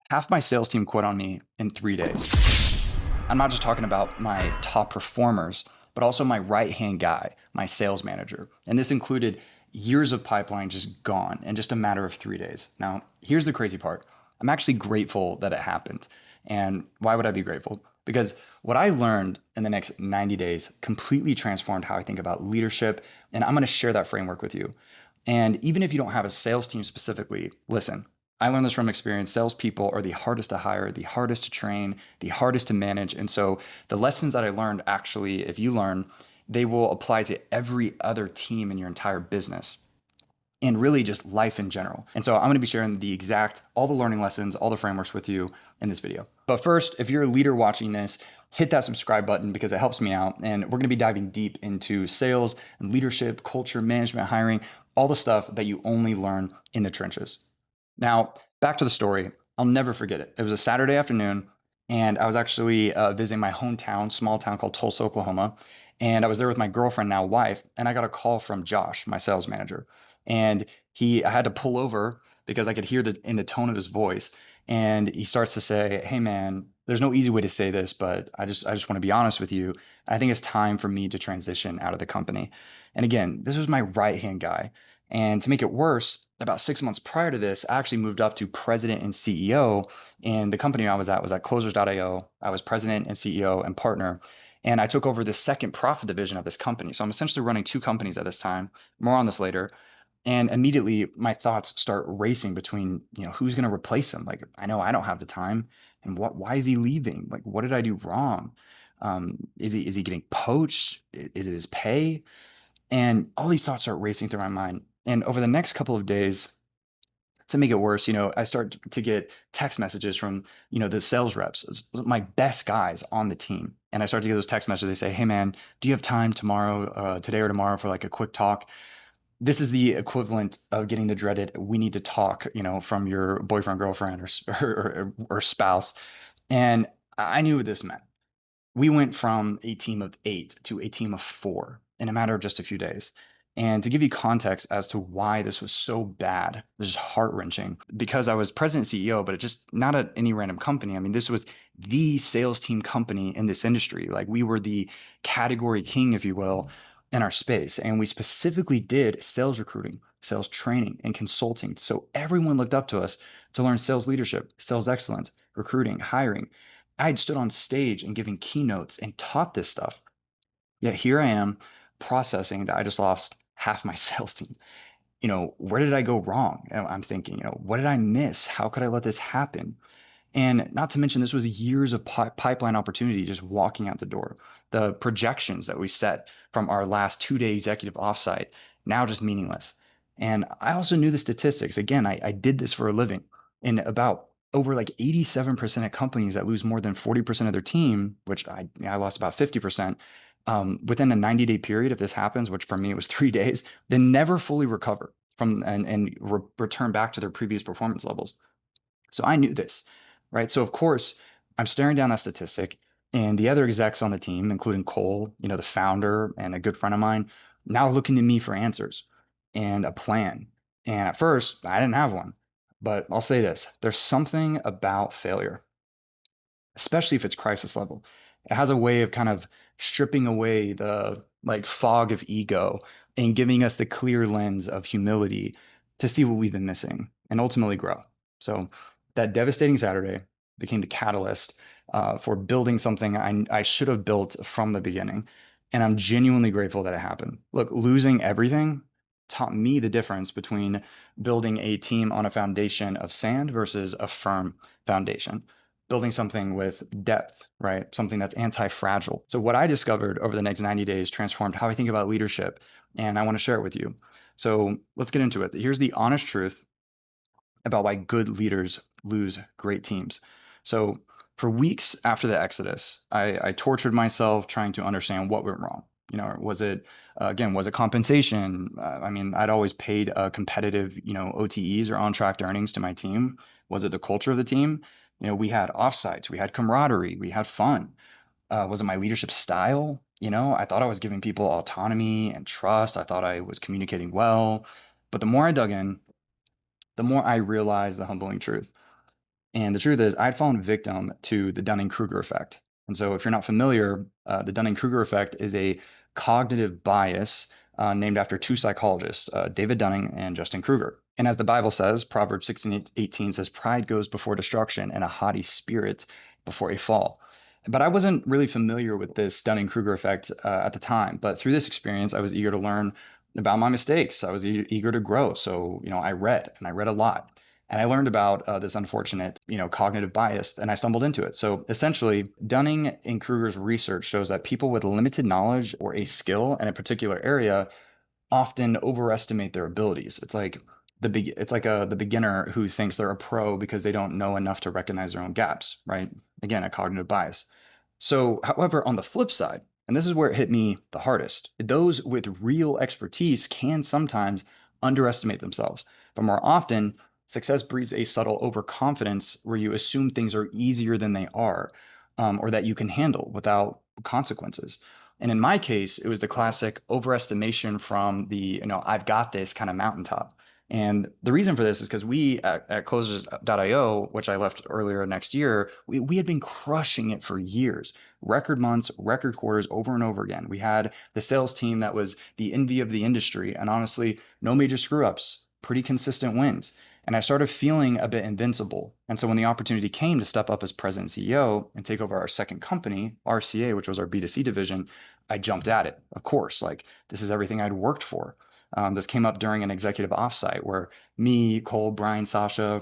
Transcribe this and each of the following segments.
Half my sales team quit on me in 3 days. I'm not just talking about my top performers, but also my right hand guy, my sales manager. And this included years of pipeline just gone in just a matter of 3 days. Now, here's the crazy part. I'm actually grateful that it happened. And why would I be grateful? Because what I learned in the next 90 days completely transformed how I think about leadership. And I'm going to share that framework with you. And even if you don't have a sales team specifically, listen, I learned this from experience. Salespeople are the hardest to hire, the hardest to train, the hardest to manage. And so the lessons that I learned actually, if you learn, they will apply to every other team in your entire business and really just life in general. And so I'm going to be sharing all the learning lessons, all the frameworks with you in this video. But first, if you're a leader watching this, hit that subscribe button because it helps me out. And we're going to be diving deep into sales and leadership, culture, management, hiring, all the stuff that you only learn in the trenches. Now, back to the story. I'll never forget it. It was a Saturday afternoon, and I was actually visiting my hometown, small town called Tulsa, Oklahoma. And I was there with my girlfriend, now wife, and I got a call from Josh, my sales manager. And I had to pull over because I could hear in the tone of his voice. And he starts to say, "Hey man, there's no easy way to say this, but I just want to be honest with you. I think it's time for me to transition out of the company." And again, this was my right-hand guy. And to make it worse, about 6 months prior to this, I actually moved up to president and CEO. And the company I was at Closers.io. I was president and CEO and partner. And I took over the second profit division of this company. So I'm essentially running two companies at this time. More on this later. And immediately my thoughts start racing between, who's going to replace him? Like, I know I don't have the time. And why is he leaving? Like, what did I do wrong? Is he getting poached? Is it his pay? And all these thoughts start racing through my mind. And over the next couple of days, to make it worse, I start to get text messages from, the sales reps, my best guys on the team. And I start to get those text messages. They say, "Hey man, do you have time today or tomorrow for like a quick talk?" This is the equivalent of getting the dreaded "we need to talk," from your boyfriend, girlfriend, or spouse. And I knew what this meant. We went from a team of 8 to a team of 4 in a matter of just a few days. And to give you context as to why this was so bad, this is heart-wrenching, because I was president and CEO, but it just not at any random company. I mean, this was the sales team company in this industry. Like, we were the category king, if you will, in our space. And we specifically did sales recruiting, sales training, and consulting. So everyone looked up to us to learn sales leadership, sales excellence, recruiting, hiring. I had stood on stage and given keynotes and taught this stuff. Yet here I am processing that I just lost half my sales team. Where did I go wrong? I'm thinking, what did I miss? How could I let this happen? And not to mention, this was years of pipeline opportunity just walking out the door. The projections that we set from our last 2-day executive offsite now just meaningless. And I also knew the statistics. Again, I did this for a living. And about over like 87% of companies that lose more than 40% of their team, which I lost about 50%, within a 90-day period, if this happens, which for me it was 3 days, they never fully recover from and return back to their previous performance levels. So I knew this, right? So of course, I'm staring down that statistic, and the other execs on the team, including Cole, the founder and a good friend of mine, now looking to me for answers and a plan. And at first, I didn't have one. But I'll say this, there's something about failure, especially if it's crisis level. It has a way of kind of stripping away the like fog of ego and giving us the clear lens of humility to see what we've been missing and ultimately grow. So that devastating Saturday became the catalyst for building something I should have built from the beginning. And I'm genuinely grateful that it happened. Look, losing everything taught me the difference between building a team on a foundation of sand versus a firm foundation, building something with depth, right? Something that's anti-fragile. So what I discovered over the next 90 days transformed how I think about leadership, and I want to share it with you. So let's get into it. Here's the honest truth about why good leaders lose great teams. So for weeks after the exodus, I tortured myself trying to understand what went wrong. Was it, again, was it compensation? I mean, I'd always paid competitive, OTEs or on-track earnings to my team. Was it the culture of the team? We had offsites, we had camaraderie, we had fun. Was it my leadership style? I thought I was giving people autonomy and trust. I thought I was communicating well. But the more I dug in, the more I realized the humbling truth. And the truth is, I'd fallen victim to the Dunning-Kruger effect. And so, if you're not familiar, the Dunning-Kruger effect is a cognitive bias named after two psychologists, David Dunning and Justin Kruger. And as the Bible says, Proverbs 16:18 says, "Pride goes before destruction, and a haughty spirit before a fall." But I wasn't really familiar with this Dunning-Kruger effect at the time. But through this experience, I was eager to learn about my mistakes. I was eager to grow. So, I read, and I read a lot. And I learned about this unfortunate, cognitive bias, and I stumbled into it. So essentially, Dunning and Kruger's research shows that people with limited knowledge or a skill in a particular area often overestimate their abilities. It's like the beginner who thinks they're a pro because they don't know enough to recognize their own gaps, right? Again, a cognitive bias. So, however, on the flip side, and this is where it hit me the hardest, those with real expertise can sometimes underestimate themselves. But more often, success breeds a subtle overconfidence where you assume things are easier than they are, or that you can handle without consequences. And in my case, it was the classic overestimation from I've got this kind of mountaintop. And the reason for this is because we at Closers.io, which I left earlier next year, we had been crushing it for years. Record months, record quarters over and over again. We had the sales team that was the envy of the industry. And honestly, no major screw ups, pretty consistent wins. And I started feeling a bit invincible. And so when the opportunity came to step up as president and CEO and take over our second company, RCA, which was our B2C division, I jumped at it. Of course, like this is everything I'd worked for. This came up during an executive offsite where me, Cole, Brian, Sasha,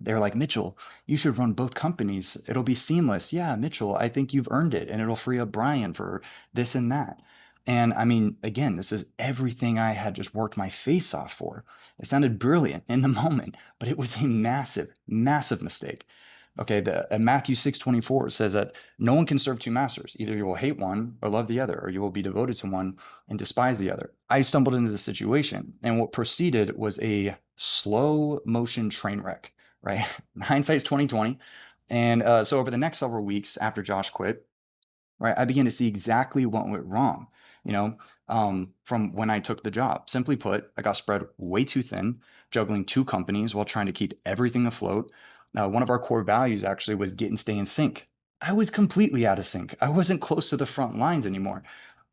they're like, "Mitchell, you should run both companies. It'll be seamless." Yeah, Mitchell, I think you've earned it and it'll free up Brian for this and that. And I mean, again, this is everything I had just worked my face off for. It sounded brilliant in the moment, but it was a massive, massive mistake. Okay, Matthew 6:24 says that no one can serve two masters. Either you will hate one or love the other, or you will be devoted to one and despise the other. I stumbled into this situation, and what proceeded was a slow motion train wreck, right? Hindsight's 2020. And so over the next several weeks after Josh quit, right, I began to see exactly what went wrong, from when I took the job. Simply put, I got spread way too thin, juggling two companies while trying to keep everything afloat. One of our core values actually was get and stay in sync. I was completely out of sync. I wasn't close to the front lines anymore.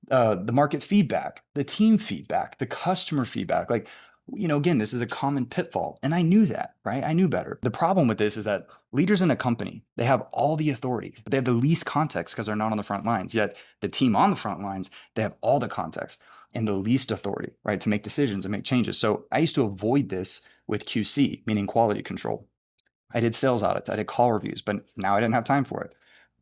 The market feedback, the team feedback, the customer feedback. Like, again, this is a common pitfall. And I knew that, right? I knew better. The problem with this is that leaders in a company, they have all the authority, but they have the least context because they're not on the front lines. Yet the team on the front lines, they have all the context and the least authority, right, to make decisions and make changes. So I used to avoid this with QC, meaning quality control. I did sales audits, I did call reviews, but now I didn't have time for it.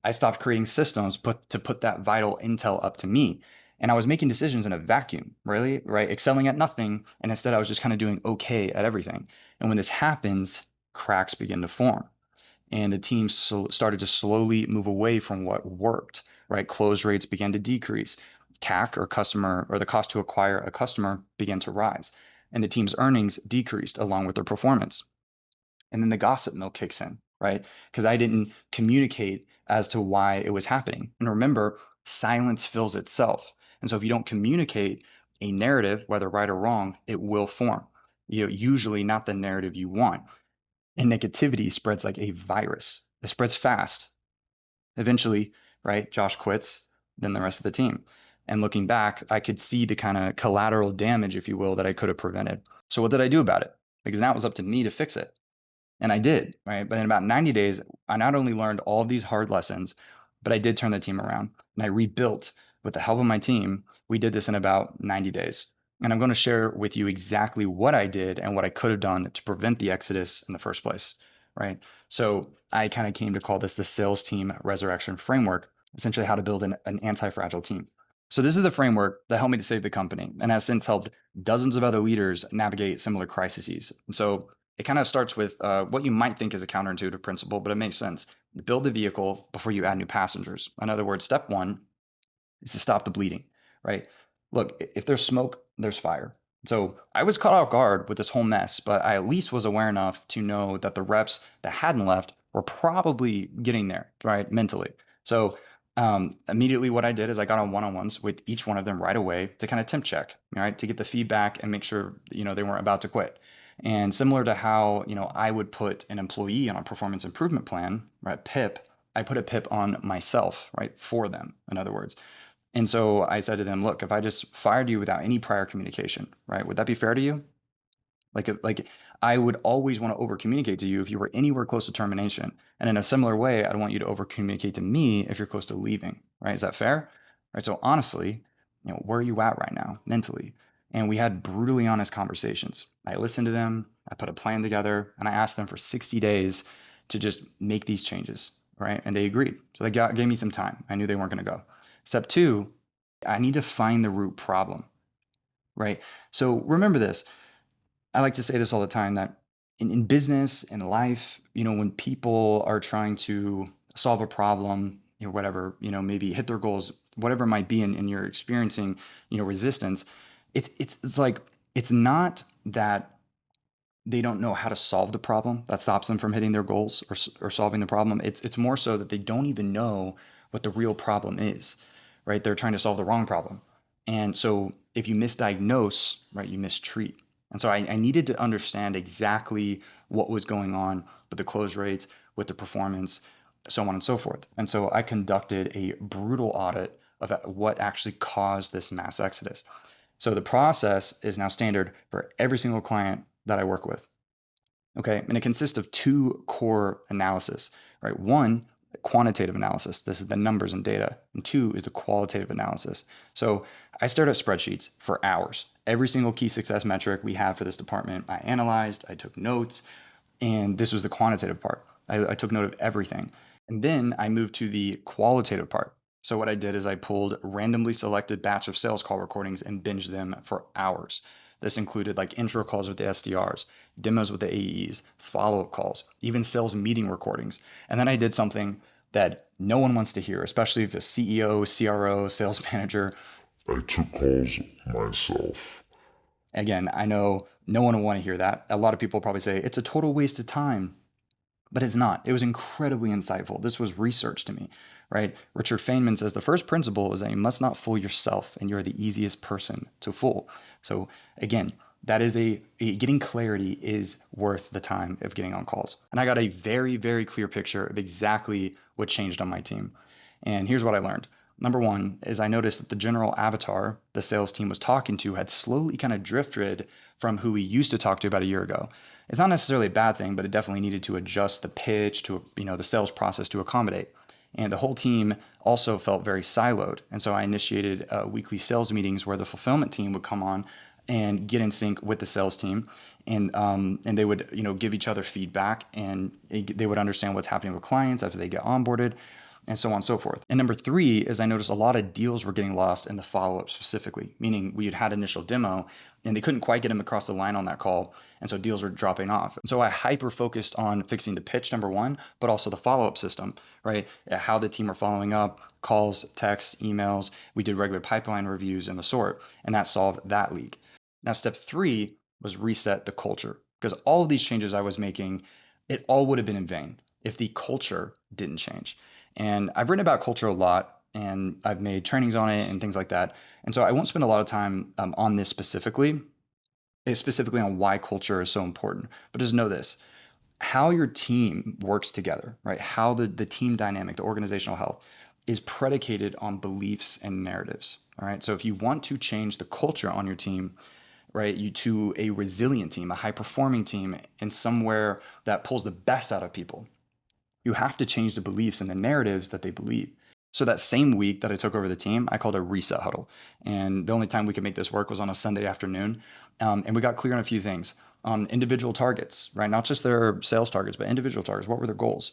I stopped creating systems to put that vital intel up to me. And I was making decisions in a vacuum, really, right? Excelling at nothing. And instead, I was just kind of doing okay at everything. And when this happens, cracks begin to form. And the team started to slowly move away from what worked, right? Close rates began to decrease. CAC, or customer, or the cost to acquire a customer, began to rise. And the team's earnings decreased along with their performance. And then the gossip mill kicks in, right? Because I didn't communicate as to why it was happening. And remember, silence fills itself. And so if you don't communicate a narrative, whether right or wrong, it will form. Usually not the narrative you want. And negativity spreads like a virus. It spreads fast. Eventually, right, Josh quits, then the rest of the team. And looking back, I could see the kind of collateral damage, if you will, that I could have prevented. So what did I do about it? Because now it was up to me to fix it. And I did, right? But in about 90 days, I not only learned all of these hard lessons, but I did turn the team around and I rebuilt with the help of my team. We did this in about 90 days. And I'm going to share with you exactly what I did and what I could have done to prevent the exodus in the first place, right? So I kind of came to call this the sales team resurrection framework, essentially how to build an anti-fragile team. So this is the framework that helped me to save the company and has since helped dozens of other leaders navigate similar crises. And so it kind of starts with what you might think is a counterintuitive principle, but it makes sense. Build the vehicle before you add new passengers. In other words, step one is to stop the bleeding, right? Look, if there's smoke, there's fire. So I was caught off guard with this whole mess, but I at least was aware enough to know that the reps that hadn't left were probably getting there, right, mentally. So immediately what I did is I got on one-on-ones with each one of them right away to kind of temp check, right, to get the feedback and make sure, they weren't about to quit. And similar to how, I would put an employee on a performance improvement plan, right? PIP, I put a PIP on myself, right? For them, in other words. And so I said to them, look, if I just fired you without any prior communication, right? Would that be fair to you? Like I would always want to over communicate to you if you were anywhere close to termination. And in a similar way, I'd want you to over communicate to me if you're close to leaving, right? Is that fair? Right. So honestly, where are you at right now mentally? And we had brutally honest conversations. I listened to them, I put a plan together, and I asked them for 60 days to just make these changes. Right. And they agreed. So gave me some time. I knew they weren't going to go. Step two, I need to find the root problem. Right. So remember this. I like to say this all the time that in business, in life, when people are trying to solve a problem, whatever, maybe hit their goals, whatever it might be, and you're experiencing, resistance, it's like, it's not that they don't know how to solve the problem that stops them from hitting their goals or solving the problem. It's more so that they don't even know what the real problem is, right? They're trying to solve the wrong problem. And so if you misdiagnose, right, you mistreat. And so I needed to understand exactly what was going on with the close rates, with the performance, so on and so forth. And so I conducted a brutal audit of what actually caused this mass exodus. So the process is now standard for every single client that I work with. Okay. And it consists of two core analysis, right? One, quantitative analysis. This is the numbers and data. And two is the qualitative analysis. So I stared at spreadsheets for hours. Every single key success metric we have for this department, I analyzed, I took notes, and this was the quantitative part. I took note of everything. And then I moved to the qualitative part. So what I did is I pulled randomly selected batch of sales call recordings and binged them for hours. This included like intro calls with the SDRs, demos with the AEs, follow-up calls, even sales meeting recordings. And then I did something that no one wants to hear, especially if a CEO, CRO, sales manager. I took calls myself. Again, I know no one will want to hear that. A lot of people probably say it's a total waste of time, but it's not. It was incredibly insightful. This was research to me, right? Richard Feynman says the first principle is that you must not fool yourself, and you're the easiest person to fool. So again, that is getting clarity is worth the time of getting on calls. And I got a very, very clear picture of exactly what changed on my team. And here's what I learned. Number one is I noticed that the general avatar the sales team was talking to had slowly kind of drifted from who we used to talk to about a year ago. It's not necessarily a bad thing, but it definitely needed to adjust the pitch to, the sales process to accommodate. And the whole team also felt very siloed. And so I initiated weekly sales meetings where the fulfillment team would come on and get in sync with the sales team, and they would give each other feedback, and they would understand what's happening with clients after they get onboarded, and so on and so forth. And number three is I noticed a lot of deals were getting lost in the follow-up specifically, meaning we had initial demo and they couldn't quite get them across the line on that call. And so deals were dropping off. And so I hyper focused on fixing the pitch, number one, but also the follow-up system, right? How the team are following up, calls, texts, emails. We did regular pipeline reviews and the sort, and that solved that leak. Now, step three was reset the culture, because all of these changes I was making, it all would have been in vain if the culture didn't change. And I've written about culture a lot, and I've made trainings on it and things like that. And so I won't spend a lot of time on this specifically on why culture is so important. But just know this: how your team works together, right? How the team dynamic, the organizational health, is predicated on beliefs and narratives. All right. So if you want to change the culture on your team, right, you to a resilient team, a high performing team, and somewhere that pulls the best out of people, you have to change the beliefs and the narratives that they believe. So that same week that I took over the team, I called a reset huddle. And the only time we could make this work was on a Sunday afternoon. And we got clear on a few things on individual targets, right? Not just their sales targets, but individual targets. What were their goals?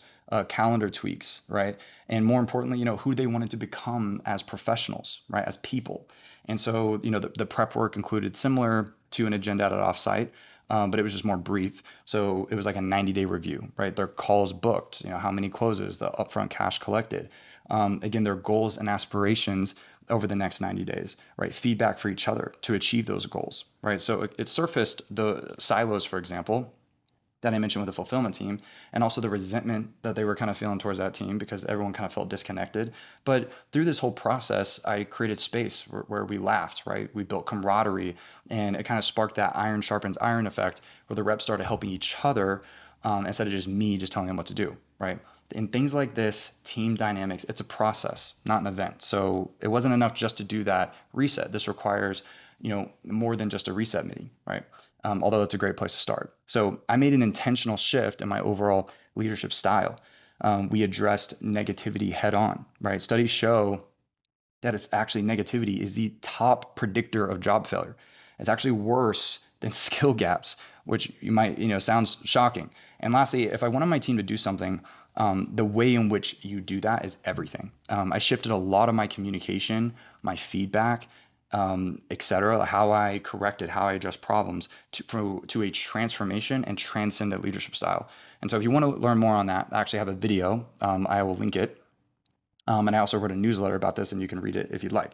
Calendar tweaks, right? And more importantly, who they wanted to become as professionals, right? As people. And so, the prep work included similar to an agenda at an offsite, but it was just more brief. So it was like a 90-day review, right? Their calls booked, how many closes, the upfront cash collected. Again, their goals and aspirations over the next 90 days, right? Feedback for each other to achieve those goals, right? So it surfaced the silos, for example, that I mentioned with the fulfillment team, and also the resentment that they were kind of feeling towards that team because everyone kind of felt disconnected. But through this whole process, I created space where we laughed, right? We built camaraderie, and it kind of sparked that iron sharpens iron effect where the reps started helping each other instead of just me just telling them what to do, right? In things like this, team dynamics, it's a process, not an event. So it wasn't enough just to do that reset. This requires, more than just a reset meeting, right? Although it's a great place to start. So I made an intentional shift in my overall leadership style. We addressed negativity head on, right? Studies show that it's actually negativity is the top predictor of job failure. It's actually worse than skill gaps, which you might, sounds shocking. And lastly, if I wanted my team to do something, the way in which you do that is everything. I shifted a lot of my communication, my feedback, etc., how I corrected, how I address problems to a transformation and transcendent leadership style. And so if you want to learn more on that, I actually have a video. I will link it. And I also wrote a newsletter about this, and you can read it if you'd like.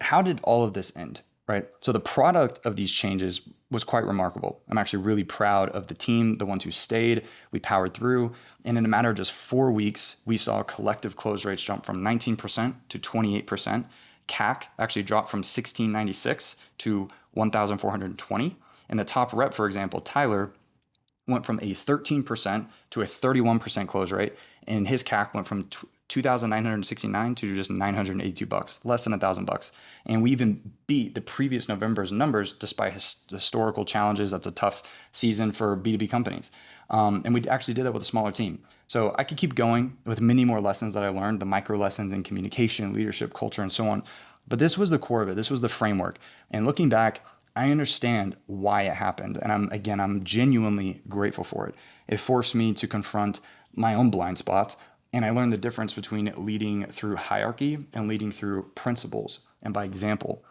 How did all of this end, right? So the product of these changes was quite remarkable. I'm actually really proud of the team, the ones who stayed. We powered through. And in a matter of just 4 weeks, we saw collective close rates jump from 19% to 28%. CAC actually dropped from 1696 to 1,420. And the top rep, for example, Tyler, went from a 13% to a 31% close rate, and his CAC went from $2,969 to just $982, less than $1,000. And we even beat the previous November's numbers despite historical challenges. That's a tough season for B2B companies. And we actually did that with a smaller team. So I could keep going with many more lessons that I learned, the micro lessons in communication, leadership, culture, and so on. But this was the core of it. This was the framework. And looking back, I understand why it happened. And I'm genuinely grateful for it. It forced me to confront my own blind spots. And I learned the difference between leading through hierarchy and leading through principles and by example.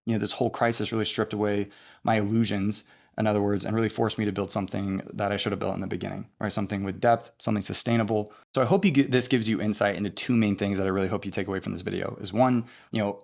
This whole crisis really stripped away my illusions, in other words, and really forced me to build something that I should have built in the beginning, right? Something with depth, something sustainable. So I hope this gives you insight into two main things that I really hope you take away from this video is one,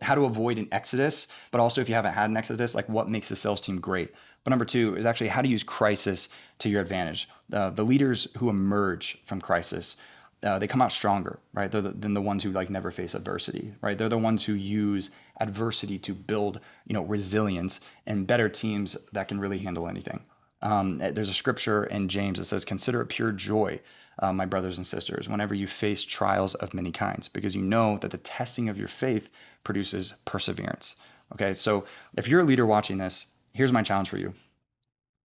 how to avoid an exodus, but also if you haven't had an exodus, like what makes the sales team great. But number two is actually how to use crisis to your advantage. The leaders who emerge from crisis, they come out stronger, right? Than the ones who never face adversity, right? They're the ones who use adversity to build, resilience and better teams that can really handle anything. There's a scripture in James that says, "Consider it pure joy, my brothers and sisters, whenever you face trials of many kinds, because you know that the testing of your faith produces perseverance." Okay, so if you're a leader watching this, here's my challenge for you.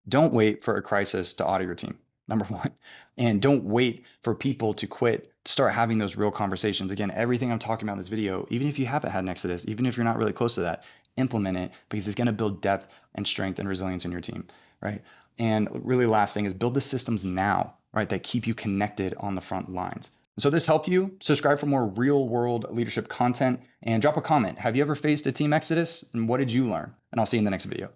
Don't wait for a crisis to audit your team. Number one. And don't wait for people to quit. Start having those real conversations. Again, everything I'm talking about in this video, even if you haven't had an exodus, even if you're not really close to that, implement it because it's going to build depth and strength and resilience in your team, right? And really last thing is build the systems now, right, that keep you connected on the front lines. So this helped you? Subscribe for more real world leadership content and drop a comment. Have you ever faced a team exodus? And what did you learn? And I'll see you in the next video.